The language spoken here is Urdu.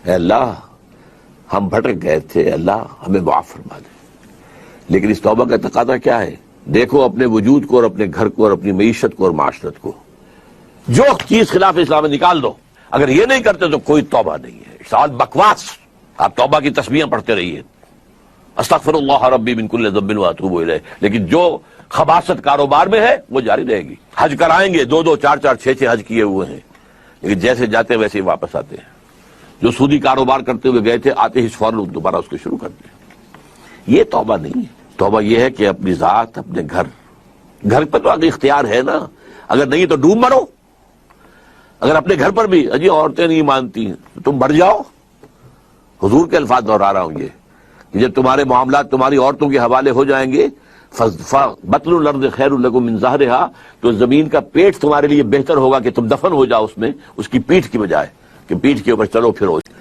اے اللہ ہم بھٹک گئے تھے، اللہ ہمیں معاف فرما دے. لیکن اس توبہ کا تقاضا کیا ہے؟ دیکھو اپنے وجود کو اور اپنے گھر کو اور اپنی معیشت کو اور معاشرت کو، جو چیز خلاف اسلام ہے نکال دو. اگر یہ نہیں کرتے تو کوئی توبہ نہیں ہے، سال بکواس. آپ توبہ کی تسبیحیں پڑھتے رہیے، استغفر اللہ ربی من کل ذنب واتوب الیہ، لیکن جو خباثت کاروبار میں ہے وہ جاری رہے گی. حج کرائیں گے، 2 4 6 حج کیے ہوئے ہیں، لیکن جیسے جاتے ہیں ویسے ہی واپس آتے ہیں. جو سودی کاروبار کرتے ہوئے گئے تھے، آتے ہی فوراً دوبارہ اس کو شروع کر دیں. یہ توبہ نہیں ہے. توبہ یہ ہے کہ اپنی ذات، اپنے گھر پر تو آگے اختیار ہے نا، اگر نہیں تو ڈوب مرو. اگر اپنے گھر پر بھی اجی عورتیں نہیں مانتی ہیں تو تم مر جاؤ. حضور کے الفاظ دہرا رہا ہوں یہ کہ جب تمہارے معاملات تمہاری عورتوں کے حوالے ہو جائیں گے، بطن الارض خیر لکم من ظہرہا، تو زمین کا پیٹ تمہارے لیے بہتر ہوگا کہ تم دفن ہو جاؤ اس میں، اس کی پیٹھ کی بجائے کہ پیٹھ کے اوپر چلو پھرو.